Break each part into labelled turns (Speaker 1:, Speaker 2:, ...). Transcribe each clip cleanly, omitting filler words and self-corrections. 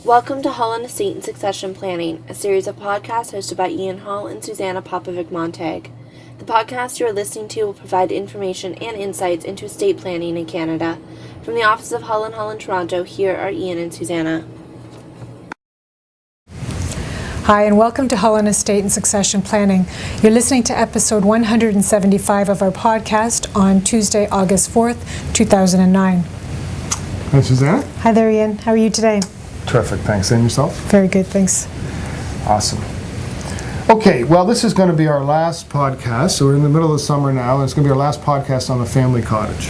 Speaker 1: Welcome to Hall on Estate and Succession Planning, a series of podcasts hosted by Ian Hall and Suzana Popovic-Montag. The podcast you are listening to will provide information and insights into estate planning in Canada. From the office of Hall & Hall in Toronto, here are Ian and Suzana.
Speaker 2: Hi, and welcome to Hull on Estate and Succession Planning. You're listening to episode 175 of our podcast on Tuesday, August 4th, 2009.
Speaker 3: Hi, Suzana.
Speaker 2: Hi there, Ian. How are you today?
Speaker 3: Terrific, thanks. And yourself?
Speaker 2: Very good, thanks.
Speaker 3: Awesome. Okay, well, this is going to be our last podcast. So we're in the middle of the summer now, and it's going to be our last podcast on the family cottage.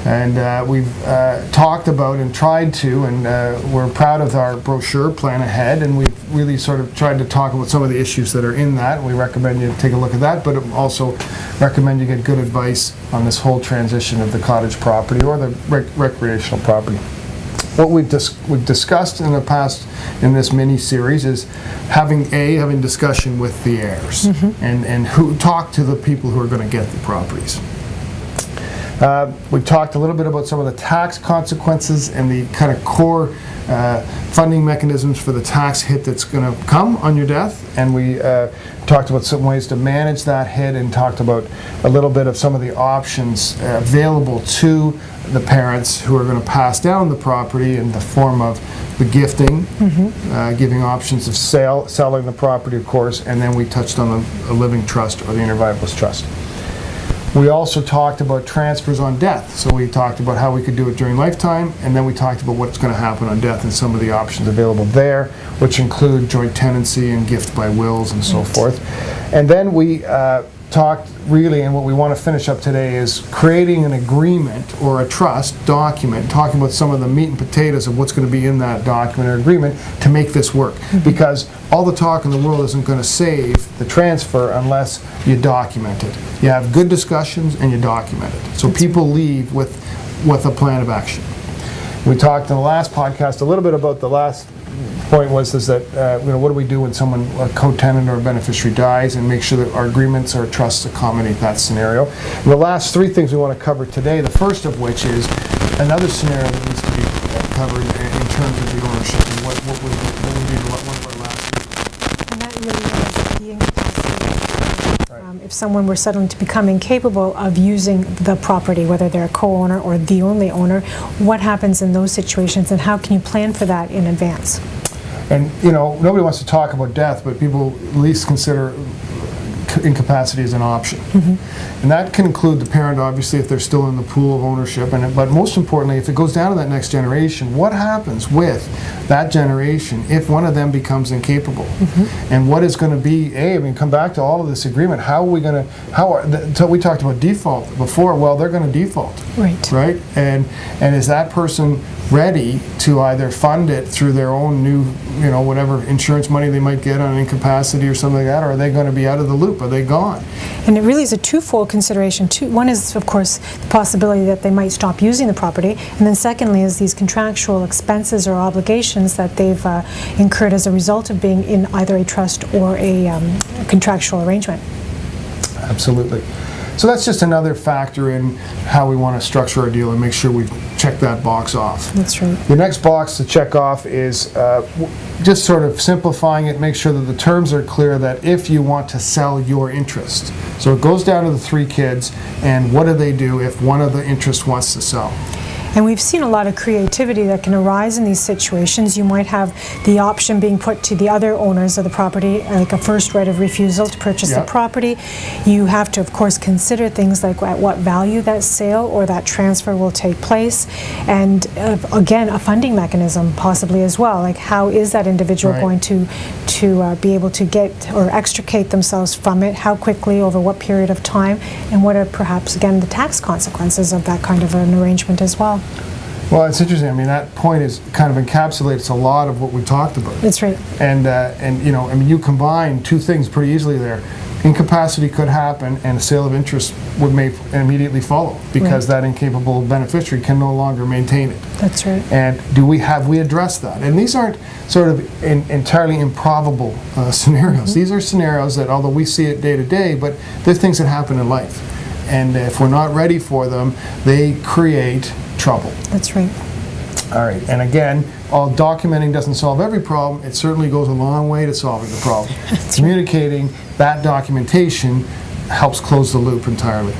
Speaker 3: And we've talked about and tried to, and we're proud of our brochure, Plan Ahead, and we've really sort of tried to talk about some of the issues that are in that. We recommend you take a look at that, but also recommend you get good advice on this whole transition of the cottage property or the recreational property. What we've discussed in the past in this mini-series is having discussion with the heirs and who talk to the people who are going to get the properties. We talked a little bit about some of the tax consequences and the kind of core funding mechanisms for the tax hit that's going to come on your death, and we talked about some ways to manage that hit and talked about a little bit of some of the options available to the parents who are going to pass down the property in the form of the gifting, giving options of selling the property, of course, and then we touched on a living trust or the intervivalist trust. We also talked about transfers on death. So we talked about how we could do it during lifetime, and then we talked about what's going to happen on death and some of the options available there, which include joint tenancy and gift by wills and so forth. And then we talked really, and what we want to finish up today is creating an agreement or a trust document, talking about some of the meat and potatoes of what's going to be in that document or agreement to make this work. Because all the talk in the world isn't going to save the transfer unless you document it. You have good discussions and you document it. So people leave with a plan of action. We talked in the last podcast a little bit about the last point was that what do we do when someone, a co-tenant or a beneficiary dies, and make sure that our agreements or trusts accommodate that scenario. And the last three things we want to cover today, the first of which is another scenario that needs to be covered in terms of the ownership and what would be one of our last weeks.
Speaker 2: And that really is the incapacitation. If someone were suddenly to become incapable of using the property, whether they're a co-owner or the only owner, what happens in those situations, and how can you plan for that in advance?
Speaker 3: And nobody wants to talk about death, but people at least consider incapacity as an option. And that can include the parent, obviously, if they're still in the pool of ownership, but most importantly, if it goes down to that next generation, what happens with that generation if one of them becomes incapable? And what is going to be, come back to all of this agreement, how are we going to, we talked about default before, well, they're going to default. Right? And is that person ready to either fund it through their own new, whatever insurance money they might get on incapacity or something like that, or are they going to be out of the loop? Are they gone?
Speaker 2: And it really is a twofold consideration. One is, of course, the possibility that they might stop using the property, and then secondly is these contractual expenses or obligations that they've incurred as a result of being in either a trust or a contractual arrangement.
Speaker 3: Absolutely. So that's just another factor in how we want to structure our deal and make sure we've checked that box off.
Speaker 2: That's right.
Speaker 3: The next box to check off is just sort of simplifying it, make sure that the terms are clear that if you want to sell your interest. So it goes down to the three kids, and what do they do if one of the interests wants to sell?
Speaker 2: And we've seen a lot of creativity that can arise in these situations. You might have the option being put to the other owners of the property, like a first right of refusal to purchase the property. You have to, of course, consider things like at what value that sale or that transfer will take place. And again, a funding mechanism possibly as well. Like how is that individual going to be able to get or extricate themselves from it? How quickly, over what period of time? And what are perhaps, again, the tax consequences of that kind of an arrangement as well?
Speaker 3: Well, it's interesting. I mean, that point is kind of encapsulates a lot of what we talked about.
Speaker 2: That's right.
Speaker 3: And you combine two things pretty easily there. Incapacity could happen, and a sale of interest may immediately follow because that incapable beneficiary can no longer maintain it.
Speaker 2: That's right.
Speaker 3: And have we addressed that? And these aren't sort of entirely improbable scenarios. These are scenarios that, although we see it day to day, but they're things that happen in life. And if we're not ready for them, they create trouble.
Speaker 2: That's right.
Speaker 3: All right, and again, while documenting doesn't solve every problem, it certainly goes a long way to solving the problem. Communicating that documentation helps close the loop entirely.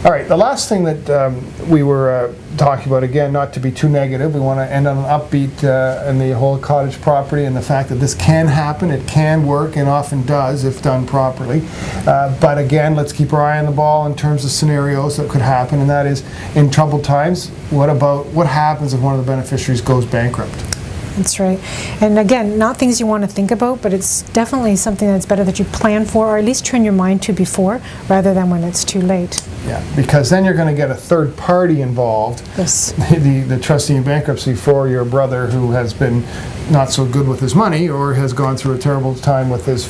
Speaker 3: All right, the last thing that we were talking about, again, not to be too negative, we want to end on an upbeat in the whole cottage property and the fact that this can happen, it can work, and often does if done properly. But again, let's keep our eye on the ball in terms of scenarios that could happen, and that is, in troubled times, what happens if one of the beneficiaries goes bankrupt?
Speaker 2: That's right. And again, not things you want to think about, but it's definitely something that's better that you plan for, or at least turn your mind to before, rather than when it's too late.
Speaker 3: Yeah, because then you're going to get a third party involved.
Speaker 2: Yes.
Speaker 3: The trustee in bankruptcy for your brother who has been not so good with his money or has gone through a terrible time with his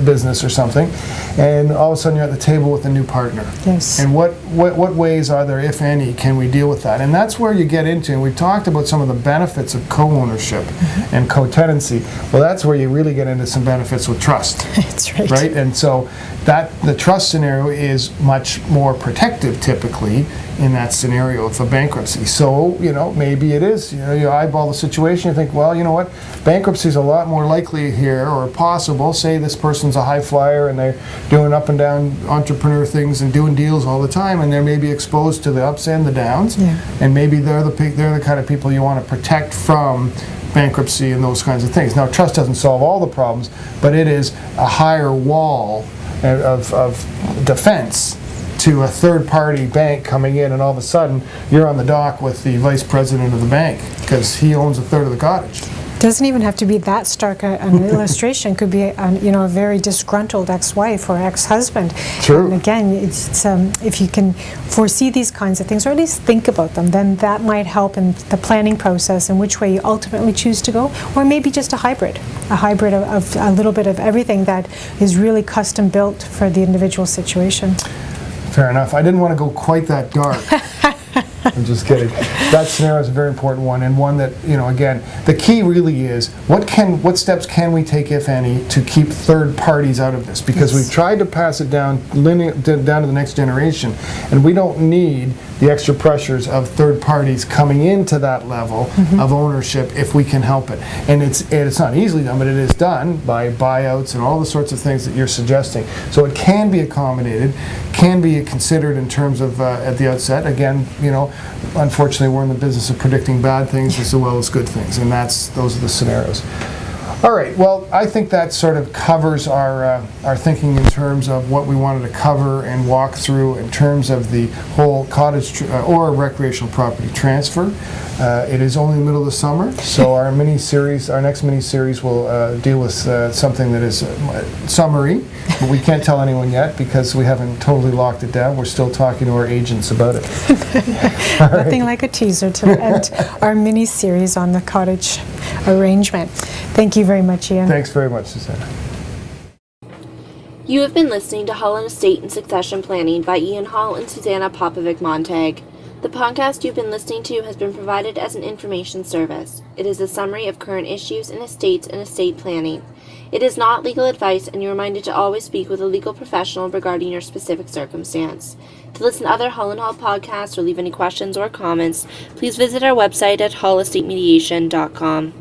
Speaker 3: business or something, and all of a sudden you're at the table with a new partner.
Speaker 2: Yes.
Speaker 3: And what ways are there, if any, can we deal with that? And that's where you get into, and we talked about some of the benefits of co-ownership and co-tenancy. Well, that's where you really get into some benefits with trust.
Speaker 2: That's right.
Speaker 3: Right? And so the trust scenario is much more protective typically in that scenario of a bankruptcy. So, maybe it is, you eyeball the situation, you think, well, you know what, bankruptcy is a lot more likely here or possible. Say this person's a high flyer and they're doing up and down entrepreneur things and doing deals all the time, and they're maybe exposed to the ups and the downs, and maybe they're the kind of people you want to protect from bankruptcy and those kinds of things. Now, trust doesn't solve all the problems, but it is a higher wall of defense to a third-party bank coming in, and all of a sudden you're on the dock with the vice president of the bank because he owns a third of the cottage.
Speaker 2: Doesn't even have to be that stark an illustration. Could be a very disgruntled ex-wife or ex-husband.
Speaker 3: True.
Speaker 2: And again, it's if you can foresee these kinds of things, or at least think about them, then that might help in the planning process and which way you ultimately choose to go, or maybe just a hybrid of a little bit of everything that is really custom built for the individual situation.
Speaker 3: Fair enough. I didn't want to go quite that dark. I'm just kidding. That scenario is a very important one, and one that, again, the key really is what steps can we take, if any, to keep third parties out of this? Because we've tried to pass it down to the next generation, and we don't need the extra pressures of third parties coming into that level of ownership if we can help it. And it's not easily done, but it is done by buyouts and all the sorts of things that you're suggesting. So it can be accommodated, can be considered in terms of at the outset. Again, unfortunately, we're in the business of predicting bad things as well as good things, and those are the scenarios. All right, well, I think that sort of covers our thinking in terms of what we wanted to cover and walk through in terms of the whole cottage or recreational property transfer. It is only the middle of the summer, so our next mini-series will deal with something that is summary, but we can't tell anyone yet because we haven't totally locked it down. We're still talking to our agents about it.
Speaker 2: Nothing like a teaser to end our mini-series on the cottage arrangement. Thank you very much, Ian.
Speaker 3: Thanks very much, Suzana.
Speaker 1: You have been listening to Hull and Estate and Succession Planning by Ian Hall and Suzana Popovic-Montag. The podcast you've been listening to has been provided as an information service. It is a summary of current issues in estates and estate planning. It is not legal advice, and you're reminded to always speak with a legal professional regarding your specific circumstance. To listen to other Hull & Hall podcasts or leave any questions or comments, please visit our website at hullestatemediation.com.